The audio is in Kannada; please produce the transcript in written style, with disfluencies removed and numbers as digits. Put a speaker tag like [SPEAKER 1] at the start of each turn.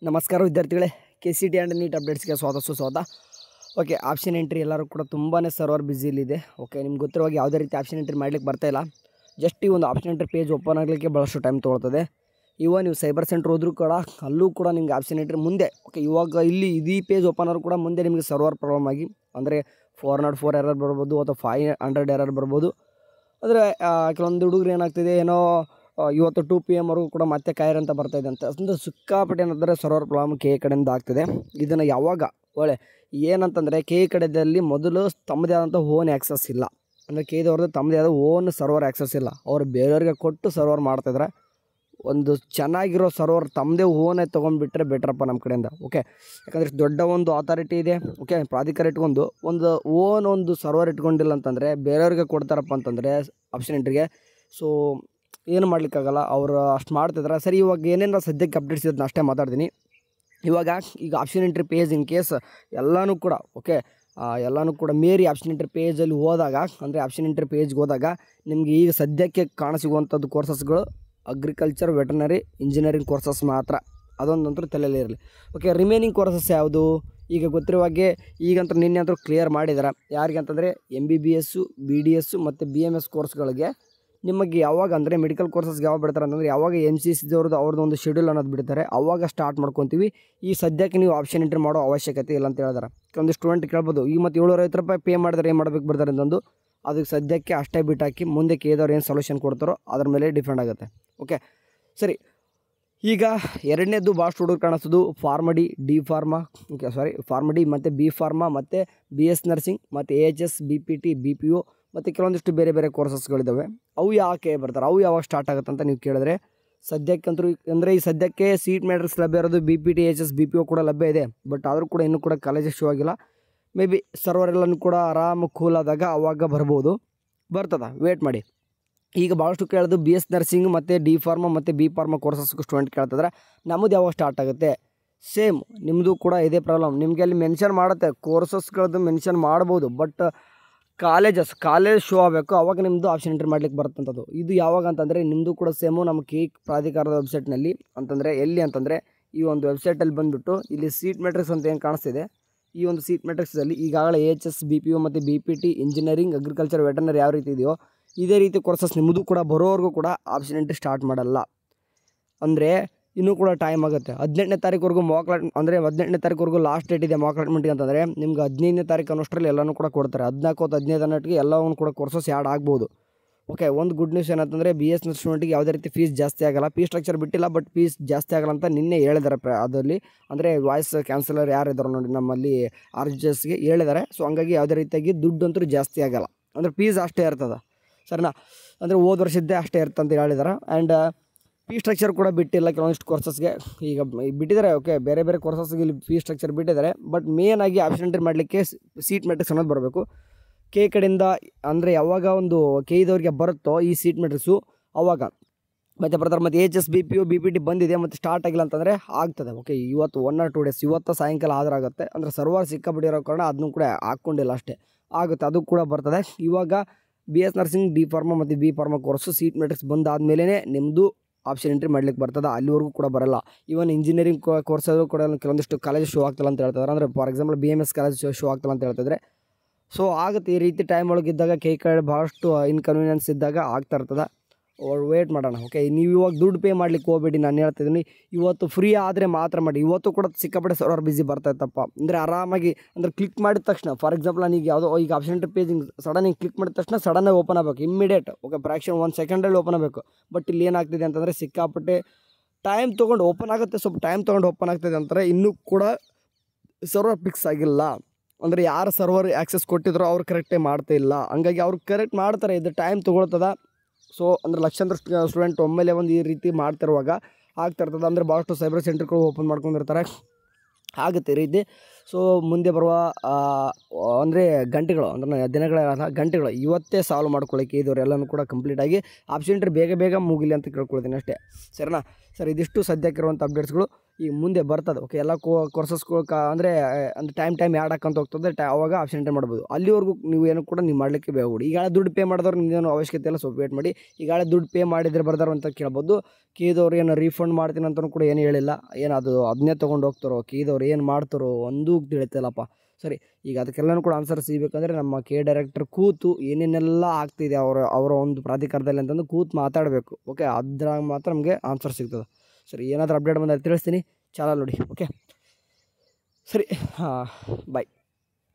[SPEAKER 1] ನಮಸ್ಕಾರ ವಿದ್ಯಾರ್ಥಿಗಳೇ, KCT ಆ್ಯಂಡ್ ನೀಟ್ ಅಪ್ಡೇಟ್ಸ್ಗೆ ಸ್ವಾಗತ. ಓಕೆ, ಆಪ್ಷನ್ ಎಂಟ್ರಿ ಎಲ್ಲರೂ ಕೂಡ ತುಂಬಾ ಸರ್ವರ್ ಬ್ಯುಸಿಲಿದೆ. ಓಕೆ, ನಿಮ್ಗೆ ಗೊತ್ತಿರುವಾಗ ಯಾವುದೇ ರೀತಿ ಆಪ್ಷನ್ ಎಂಟ್ರಿ ಮಾಡಲಿಕ್ಕೆ ಬರ್ತಾಯಿಲ್ಲ. ಜಸ್ಟ್ ಈ ಒಂದು ಆಪ್ಷನ್ ಎಂಟ್ರಿ ಪೇಜ್ ಓಪನ್ ಆಗಲಿಕ್ಕೆ ಭಾಳಷ್ಟು ಟೈಮ್ ತೊಗೊಳ್ತದೆ. ಇವಾಗ ನೀವು ಸೈಬರ್ ಸೆಂಟ್ರ್ ಹೋದರೂ ಕೂಡ ಅಲ್ಲೂ ಕೂಡ ನಿಮ್ಗೆ ಆಪ್ಷನ್ ಎಂಟ್ರಿ ಮುಂದೆ ಇವಾಗ ಇಲ್ಲಿ ಇದೀ ಪೇಜ್ ಓಪನ್ ಆದರೂ ಕೂಡ ಮುಂದೆ ನಿಮಗೆ ಸರ್ವರ್ ಪ್ರಾಬ್ಲಮ್ ಆಗಿ ಅಂದರೆ 404 ಎರರ್ ಬರ್ಬೋದು ಅಥವಾ 500 ಎರರ್ ಬರ್ಬೋದು. ಅಂದರೆ ಕೆಲವೊಂದು ಹುಡುಗರು ಏನಾಗ್ತಿದೆ ಏನೋ ಇವತ್ತು 2 PM ವರೆಗೂ ಕೂಡ ಮತ್ತೆ ಕಾಯಿರ್ ಅಂತ ಬರ್ತಾಯಿದೆ ಅಂತ ಅಂದರೆ ಸಿಕ್ಕಾಪಟ್ಟೆ ಏನಂದರೆ ಸರ್ವರ್ ಪ್ರಾಬ್ಲಮ್ ಕಡೆಯಿಂದ ಆಗ್ತಿದೆ. ಇದನ್ನು ಯಾವಾಗ ಏನಂತಂದರೆ ಕಡೆಯಲ್ಲಿ ಮೊದಲು ತಮ್ಮದೇ ಆದಂಥ ಓನ್ ಆ್ಯಕ್ಸಸ್ ಇಲ್ಲ. ಅಂದರೆ ದವ್ರದ್ದು ತಮ್ಮದೇ ಆದ ಓನ್ ಸರ್ವರ್ ಆ್ಯಕ್ಸಸ್ ಇಲ್ಲ. ಅವರು ಬೇರೆಯವ್ರಿಗೆ ಕೊಟ್ಟು ಸರ್ವರ್ ಮಾಡ್ತಾಯಿದ್ರೆ ಒಂದು ಚೆನ್ನಾಗಿರೋ ಸರ್ವರ್ ತಮ್ಮದೇ ಓನೇ ತೊಗೊಂಡ್ಬಿಟ್ರೆ ಬೆಟ್ರಪ್ಪ ನಮ್ಮ ಕಡೆಯಿಂದ. ಓಕೆ, ಯಾಕಂದರೆ ದೊಡ್ಡ ಒಂದು ಅಥಾರಿಟಿ ಇದೆ. ಓಕೆ, ಪ್ರಾಧಿಕಾರ ಇಟ್ಕೊಂಡು ಒಂದು ಸರ್ವರ್ ಇಟ್ಕೊಂಡಿಲ್ಲ ಅಂತಂದರೆ ಬೇರೆಯವ್ರಿಗೆ ಕೊಡ್ತಾರಪ್ಪ ಅಂತಂದರೆ ಆಪ್ಷನ್ ಎಂಟ್ರಿಗೆ. ಸೊ ಏನು ಮಾಡಲಿಕ್ಕಾಗಲ್ಲ, ಅವರು ಅಷ್ಟು ಮಾಡ್ತಿದ್ದಾರೆ. ಸರಿ, ಇವಾಗ ಏನೇನು ಸದ್ಯಕ್ಕೆ ಅಪ್ಡೇಟ್ಸ್ ಇರೋದನ್ನ ಅಷ್ಟೇ ಮಾತಾಡ್ತೀನಿ. ಈಗ option entry page in case ಎಲ್ಲನೂ ಕೂಡ ಮೇರಿ ಆಪ್ಷನ್ ಎಂಟ್ರಿ ಪೇಜಲ್ಲಿ ಹೋದಾಗ ಅಂದರೆ ಆಪ್ಷನ್ ಎಂಟ್ರಿ ಪೇಜ್ಗೆ ಹೋದಾಗ ನಿಮಗೆ ಈಗ ಸದ್ಯಕ್ಕೆ ಕಾಣಸಿಗುವಂಥದ್ದು ಕೋರ್ಸಸ್ಗಳು ಅಗ್ರಿಕಲ್ಚರ್, ವೆಟರ್ನರಿ, ಇಂಜಿನಿಯರಿಂಗ್ ಕೋರ್ಸಸ್ ಮಾತ್ರ. ಅದೊಂದಂತೂ ತಲೆಯಲ್ಲೇ ಇರಲಿ. ಓಕೆ, ರಿಮೈನಿಂಗ್ ಕೋರ್ಸಸ್ ಯಾವುದು ಈಗ ಗೊತ್ತಿರುವಾಗೆ ಈಗಂತೂ ನಿನ್ನೆ ಅಂತೂ ಕ್ಲಿಯರ್ ಮಾಡಿದ್ದಾರೆ. ಯಾರಿಗೆ ಅಂತಂದರೆ MBBS, BDS ಮತ್ತು BMS ಕೋರ್ಸ್ಗಳಿಗೆ ನಿಮಗೆ ಯಾವಾಗ ಅಂದರೆ ಮೆಡಿಕಲ್ ಕೋರ್ಸಸ್ಗೆ ಯಾವಾಗ ಬಿಡ್ತಾರೆ ಅಂತಂದರೆ ಯಾವಾಗ MCC ಅವ್ರದ್ದು ಒಂದು ಶೆಡ್ಯೂಲ್ ಅನ್ನೋದು ಬಿಡ್ತಾರೆ ಅವಾಗ ಸ್ಟಾರ್ಟ್ ಮಾಡ್ಕೊತೀವಿ. ಈ ಸದ್ಯಕ್ಕೆ ನೀವು ಆಪ್ಷನ್ ಎಂಟ್ರಿ ಮಾಡೋ ಅವಶ್ಯಕತೆ ಇಲ್ಲ ಅಂತ ಹೇಳಿದಾರೆ. ಒಂದು ಸ್ಟೂಡೆಂಟ್ ಕೇಳ್ಬೋದು, ಈಗ ಮತ್ತು 750 ರೂಪಾಯಿ ಪೇ ಮಾಡಿದ್ರೆ ಏನು ಮಾಡಬೇಕು ಬರ್ತಾರೆ ಅಂತಂದು. ಅದಕ್ಕೆ ಸದ್ಯಕ್ಕೆ ಅಷ್ಟೇ ಬಿಟ್ಟಾಕಿ ಮುಂದೆ ಕೇದವ್ರು ಏನು ಸೊಲ್ಯೂಷನ್ ಕೊಡ್ತಾರೋ ಅದ್ರ ಮೇಲೆ ಡಿಪೆಂಡ್ ಆಗುತ್ತೆ. ಓಕೆ, ಸರಿ. ಈಗ ಎರಡನೇದು ಭಾಳಷ್ಟು ಹುಡುಗರು ಕಾಣಿಸೋದು ಫಾರ್ಮಡಿ, ಫಾರ್ಮಡಿ ಮತ್ತು B ಫಾರ್ಮಾ ಮತ್ತು BS ನರ್ಸಿಂಗ್ ಮತ್ತು AHS, BPT, BPO ಮತ್ತು ಕೆಲವೊಂದಿಷ್ಟು ಬೇರೆ ಬೇರೆ ಕೋರ್ಸಸ್ಗಳಿದ್ದಾವೆ. ಅವು ಯಾಕೆ ಬರ್ತಾರೆ, ಅವು ಯಾವಾಗ ಸ್ಟಾರ್ಟ್ ಆಗುತ್ತೆ ಅಂತ ನೀವು ಕೇಳಿದ್ರೆ ಸದ್ಯಕ್ಕಂತೂ ಅಂದರೆ ಈ ಸದ್ಯಕ್ಕೆ ಸೀಟ್ ಮ್ಯಾಟ್ರಿಕ್ಸ್ ಲಭ್ಯ ಇರೋದು BPT, AHS, BPO ಕೂಡ ಲಭ್ಯ ಇದೆ. ಬಟ್ ಆದರೂ ಕೂಡ ಇನ್ನೂ ಕೂಡ ಕಾಲೇಜಸ್ ಶೋ ಆಗಿಲ್ಲ. ಮೇ ಬಿ ಸರ್ವರ್ ಎಲ್ಲನೂ ಕೂಡ ಆರಾಮ ಕೂಲ್ ಆದಾಗ ಅವಾಗ ಬರ್ತದೆ, ವೇಟ್ ಮಾಡಿ. ಈಗ ಭಾಳಷ್ಟು ಕೇಳೋದು BS ನರ್ಸಿಂಗ್ ಮತ್ತು D ಫಾರ್ಮಾ ಮತ್ತು B ಫಾರ್ಮಾ ಕೋರ್ಸಸ್ಗೂ ಸ್ಟೂಡೆಂಟ್ ಕೇಳ್ತಿದ್ರೆ ನಮ್ಮದು ಯಾವಾಗ ಸ್ಟಾರ್ಟ್ ಆಗುತ್ತೆ. ಸೇಮ್ ನಿಮ್ಮದು ಕೂಡ ಇದೇ ಪ್ರಾಬ್ಲಮ್. ನಿಮಗೆ ಅಲ್ಲಿ ಮೆನ್ಷನ್ ಮಾಡುತ್ತೆ, ಕೋರ್ಸಸ್ಗಳದ್ದು ಮೆನ್ಷನ್ ಮಾಡ್ಬೋದು. ಬಟ್ ಕಾಲೇಜ್ ಶೋ ಆಗಬೇಕು, ಆವಾಗ ನಿಮ್ಮದು ಆಪ್ಷನ್ ಎಂಟ್ರಿ ಮಾಡ್ಲಿಕ್ಕೆ ಬರುತ್ತಂಥದ್ದು. ಇದು ಯಾವಾಗ ಅಂತಂದರೆ ನಿಮ್ಮದು ಕೂಡ ಸೇಮು ನಮ್ಮ ಪ್ರಾಧಿಕಾರದ ವೆಬ್ಸೈಟ್ನಲ್ಲಿ ಅಂತಂದರೆ ಎಲ್ಲಿ ಅಂತಂದರೆ ಈ ಒಂದು ವೆಬ್ಸೈಟಲ್ಲಿ ಬಂದುಬಿಟ್ಟು ಇಲ್ಲಿ ಸೀಟ್ ಮ್ಯಾಟ್ರಿಕ್ಸ್ ಅಂತ ಏನು ಕಾಣಿಸ್ತಿದೆ, ಈ ಒಂದು ಸೀಟ್ ಮ್ಯಾಟ್ರಿಕ್ಸಲ್ಲಿ ಈಗಾಗಲೇ AHS, BPO ಮತ್ತು BPT, ಇಂಜಿನಿಯರಿಂಗ್, ಅಗ್ರಿಕಲ್ಚರ್, ವೆಟರ್ನರಿ ಯಾವ ರೀತಿ ಇದೆಯೋ ಇದೇ ರೀತಿ ಕೋರ್ಸಸ್ ನಿಮ್ಮದು ಕೂಡ ಬರೋವರೆಗೂ ಕೂಡ ಆಪ್ಷನ್ ಎಂಟ್ರಿ ಸ್ಟಾರ್ಟ್ ಮಾಡಲ್ಲ. ಅಂದರೆ ಇನ್ನೂ ಕೂಡ ಟೈಮ್ ಆಗುತ್ತೆ. 18ನೇ ತಾರೀಕುವರೆಗೂ ಅಂದರೆ 18ನೇ ತಾರೀಕುವರೆಗೂ ಲಾಸ್ಟ್ ಡೇಟ್ ಇದೆ ಮಾಕ್ಲಾಟ್ಮೆಂಟ್ಗೆ ಅಂತಂದರೆ ನಿಮ್ಗೆ 15ನೇ ತಾರೀಕು ಅನ್ನೋಷ್ಟರಲ್ಲಿ ಎಲ್ಲನೂ ಕೂಡ ಕೊಡ್ತಾರೆ. 14 ಅಥವಾ 15 ಅನ್ನೋಟ್ಟಿಗೆ ಎಲ್ಲವೂ ಕೂಡ ಕೋರ್ಸಸ್ ಆ್ಯಡ್ ಆಗ್ಬೋದು. ಓಕೆ, ಒಂದು ಗುಡ್ ನ್ಯೂಸ್ ಏನಂತಂದರೆ BS ಸ್ಟೂಡೆಂಟಿಗೆ ಯಾವುದೇ ರೀತಿ ಫೀಸ್ ಜಾಸ್ತಿ ಆಗೋಲ್ಲ. ಫೀಸ್ ಸ್ಟ್ರಕ್ಚರ್ ಬಿಟ್ಟಿಲ್ಲ, ಬಟ್ ಫೀಸ್ ಜಾಸ್ತಿ ಆಗೋಲ್ಲ ಅಂತ ನಿನ್ನೆ ಹೇಳಿದ್ದಾರೆ. ಅದರಲ್ಲಿ ಅಂದರೆ ವಾಯ್ಸ್ ಕ್ಯಾನ್ಸಲರ್ ಯಾರಿದ್ದಾರೆ ನೋಡಿ ನಮ್ಮಲ್ಲಿ RGSಗೆ ಹೇಳಿದ್ದಾರೆ. ಸೊ ಹಂಗಾಗಿ ಯಾವುದೇ ರೀತಿಯಾಗಿ ದುಡ್ಡು ಅಂತೂ ಜಾಸ್ತಿ ಆಗೋಲ್ಲ, ಅಂದರೆ ಫೀಸ್ ಅಷ್ಟೇ ಇರ್ತದೆ. ಸರಿನಾ, ಅಂದರೆ ಹೋದ ವರ್ಷದ್ದೇ ಅಷ್ಟೇ ಇರ್ತಂತ ಹೇಳಿದ್ದಾರೆ. ಆ್ಯಂಡ್ ಫೀ ಸ್ಟ್ರಕ್ಚರ್ ಕೂಡ ಬಿಟ್ಟಿಲ್ಲ ಕೆಲವೊಂದಿಷ್ಟು ಕೋರ್ಸಸ್ಗೆ. ಈಗ ಬಿಟ್ಟಿದ್ದಾರೆ. ಓಕೆ, ಬೇರೆ ಬೇರೆ ಕೋರ್ಸಸ್ಗೆ ಇಲ್ಲಿ ಫೀ ಸ್ಟ್ರಕ್ಚರ್ ಬಿಟ್ಟಿದ್ದಾರೆ. ಬಟ್ ಮೇನ್ ಆಗಿ ಆಪ್ಷನ್ ಎಂಟ್ರಿ ಮಾಡಲಿಕ್ಕೆ ಸೀಟ್ ಮ್ಯಾಟ್ರಿಕ್ಸ್ ಅನ್ನೋದು ಬರಬೇಕು. ಕಡೆಯಿಂದ ಅಂದರೆ ಯಾವಾಗ ಒಂದು ಇದವ್ರಿಗೆ ಬರುತ್ತೋ ಈ ಸೀಟ್ ಮ್ಯಾಟ್ರಿಕ್ಸು ಅವಾಗ ಮತ್ತೆ ಬರ್ತಾರೆ. ಮತ್ತು AHS, BPO, BPT ಬಂದಿದೆ ಮತ್ತು ಸ್ಟಾರ್ಟ್ ಆಗಿಲ್ಲ ಅಂತಂದರೆ ಆಗ್ತದೆ. ಓಕೆ, ಇವತ್ತು 1 or 2 ಡೇಸ್ ಇವತ್ತು ಸಾಯಂಕಾಲ ಆಗುತ್ತೆ. ಅಂದರೆ ಸರ್ವರ್ ಸಿಕ್ಕಾಬಿಟ್ಟಿರೋ ಕಾರಣ ಅದನ್ನು ಕೂಡ ಹಾಕ್ಕೊಂಡಿಲ್ಲ, ಅಷ್ಟೇ ಆಗುತ್ತೆ, ಅದು ಕೂಡ ಬರ್ತದೆ. ಇವಾಗ BS ನರ್ಸಿಂಗ್, D ಫಾರ್ಮಾ ಮತ್ತು B pharma course seat matrix ಬಂದಾದಮೇಲೆ ನಿಮ್ಮದು ಆಪ್ಷನ್ ಎಂಟ್ರಿ ಮಾಡಲಿಕ್ಕೆ ಬರ್ತದೆ. ಅಲ್ಲಿವರೆಗೂ ಕೂಡ ಬರೋಲ್ಲ. ಈವನ್ ಇಂಜಿನಿಯರಿಂಗ್ ಕೋರ್ಸಲ್ಲೂ ಕೂಡ ಕೆಲವೊಂದಿಷ್ಟು ಕಾಲೇಜ್ ಶೋ ಆಗ್ತಿಲ್ಲ ಅಂತ ಹೇಳ್ತಾರೆ. ಅಂದರೆ for example BMS college show ಆಗ್ತಿಲ್ಲ ಅಂತ ಹೇಳ್ತಿದ್ರೆ. ಸೊ ಆಗುತ್ತೆ, ಈ ರೀತಿ ಟೈಮ್ ಒಳಗಿದ್ದಾಗ ಕಡೆ ಭಾಳಷ್ಟು ಇನ್ಕನ್ವೀನಿಯನ್ಸ್ ಇದ್ದಾಗ ಆಗ್ತಾ ಇರ್ತದೆ. ವೇಟ್ ಮಾಡೋಣ. ಓಕೆ, ನೀವು ಇವಾಗ ದುಡ್ಡು ಪೇ ಮಾಡ್ಲಿಕ್ಕೆ ಹೋಗಬೇಡಿ. ನಾನು ಹೇಳ್ತಿದ್ದೀನಿ ಇವತ್ತು ಫ್ರೀ ಆದರೆ ಮಾತ್ರ ಮಾಡಿ. ಇವತ್ತು ಕೂಡ ಸಿಕ್ಕಾಪಟ್ಟೆ ಸರ್ವರ್ ಬಿಸಿ ಬರ್ತಾಯಿತ್ತಪ್ಪ ಅಂದರೆ ಆರಾಮಾಗಿ ಅಂದರೆ ಕ್ಲಿಕ್ ಮಾಡಿದ ತಕ್ಷಣ ಫಾರ್ ಎಕ್ಸಾಂಪಲ್ ನನಗೆ ಯಾವುದೋ ಈಗ option entry page sudden click ಮಾಡಿದ ತಕ್ಷಣ ಸಡನ್ನಾಗಿ ಓಪನ್ ಆಗಬೇಕು, ಇಮ್ಮಿಡಿಯೇಟ್. ಓಕೆ, ಫ್ರಾಕ್ಷನ್ 1 ಸೆಕೆಂಡಲ್ಲಿ ಓಪನ್ ಆಗಬೇಕು. ಬಟ್ ಇಲ್ಲಿ ಏನಾಗ್ತಿದೆ ಅಂತಂದರೆ ಸಿಕ್ಕಾಪಟ್ಟೆ ಟೈಮ್ ತೊಗೊಂಡು ಓಪನ್ ಆಗುತ್ತೆ. ಸ್ವಲ್ಪ ಟೈಮ್ ತೊಗೊಂಡು ಓಪನ್ ಆಗ್ತಿದೆ ಅಂತಾರೆ. ಇನ್ನೂ ಕೂಡ ಸರ್ವರ್ ಫಿಕ್ಸ್ ಆಗಿಲ್ಲ. ಅಂದರೆ ಯಾರು ಸರ್ವರ್ ಆ್ಯಕ್ಸೆಸ್ ಕೊಟ್ಟಿದ್ರೋ ಅವ್ರು ಕರೆಕ್ಟೇ ಮಾಡ್ತಾ ಇಲ್ಲ. ಹಂಗಾಗಿ ಅವ್ರು ಕರೆಕ್ಟ್ ಮಾಡ್ತಾರೆ, ಇದು ಟೈಮ್ ತೊಗೊಳ್ತದ. ಸೊ ಅಂದರೆ ಲಕ್ಷಾಂತರ ಸ್ಟೂಡೆಂಟ್ ಒಮ್ಮೆಲೆ ಒಂದು ಈ ರೀತಿ ಮಾಡ್ತಿರುವಾಗ ಆಗ್ತಿರ್ತದೆ. ಅಂದರೆ ಭಾಳಷ್ಟು ಸೈಬರ್ ಸೆಂಟರ್ಗಳು ಓಪನ್ ಮಾಡ್ಕೊಂಡಿರ್ತಾರೆ, ಆಗುತ್ತೆ ಈ ರೀತಿ. ಸೊ ಮುಂದೆ ಬರುವ ಅಂದರೆ ಗಂಟೆಗಳು ಅಂದರೆ ಗಂಟೆಗಳು ಇವತ್ತೇ ಸಾಲ್ವ್ ಮಾಡ್ಕೊಳ್ಳೋಕ್ಕೆ ಇದವರೆಲ್ಲನೂ ಕೂಡ ಕಂಪ್ಲೀಟಾಗಿ ಆಪ್ಷನ್ ಎಂಟ್ರಿ ಬೇಗ ಮುಗಿಲಿ ಅಂತ ಕೇಳ್ಕೊಳ್ತೀನಿ ಅಷ್ಟೇ. ಸರಿನಾ ಸರ್, ಇದಿಷ್ಟು ಸದ್ಯಕ್ಕಿರುವಂಥ ಅಪ್ಡೇಟ್ಸ್ಗಳು. ಈಗ ಮುಂದೆ ಬರ್ತದೆ. ಓಕೆ, ಎಲ್ಲ ಕೋರ್ಸಸ್ಗಳು ಅಂದರೆ ಟೈಮ್ ಆ್ಯಡ್ ಹಾಕೊಂತ ಹೋಗ್ತದೆ. ಆವಾಗ ಆಪ್ಷನ್ ಎಂಟ್ರಿ ಮಾಡ್ಬೋದು. ಅಲ್ಲಿವರೆಗೂ ನೀವು ಏನು ಕೂಡ ನೀವು ಮಾಡಲಿಕ್ಕೆ ಬೇಗಬೇಡಿ. ಈಗಾಗಲೇ ದುಡ್ಡು ಪೇ ಮಾಡಿದವ್ರು ನಿಮ್ದೇನು ಅವಶ್ಯಕತೆ ಇಲ್ಲ, ಸ್ವಲ್ಪ ವೇಟ್ ಮಾಡಿ. ಈಗಾಗಲೇ ದುಡ್ಡು ಪೇ ಮಾಡಿದ್ರೆ ಬರ್ದಾರ ಅಂತ ಕೇಳ್ಬೋದು. ಕೀದವ್ರು ಏನು ರೀಫಂಡ್ ಮಾಡ್ತೀನಿ ಅಂತಲೂ ಕೂಡ ಏನು ಹೇಳಿಲ್ಲ. ಏನು ಅದು ಅದನ್ನೇ ತೊಗೊಂಡು ಹೋಗ್ತಾರೋ, ಕೀದವ್ರು ಏನು ಮಾಡ್ತಾರೋ ಒಂದೂ ತಿಳಿತಿಲ್ಲಪ್ಪ. ಸರಿ, ಈಗ ಅದಕ್ಕೆಲ್ಲನೂ ಕೂಡ ಆನ್ಸರ್ ಸಿಗಬೇಕಂದ್ರೆ ನಮ್ಮ ಡೈರೆಕ್ಟರ್ ಕೂತು ಏನೇನೆಲ್ಲ ಆಗ್ತಿದೆ ಅವರ ಒಂದು ಪ್ರಾಧಿಕಾರದಲ್ಲಿ ಅಂತಂದು ಕೂತು ಮಾತಾಡಬೇಕು. ಓಕೆ, ಅದ್ರಾಗ ಮಾತ್ರ ನಮಗೆ ಆನ್ಸರ್ ಸಿಗ್ತದೆ. ಸರಿ, ಏನಾದರೂ ಅಪ್ಡೇಟ್ ಬಂದಾಗ ತಿಳಿಸ್ತೀನಿ. ಚಾನಲ್ ನೋಡಿ. ಓಕೆ, ಸರಿ, ಬಾಯ್.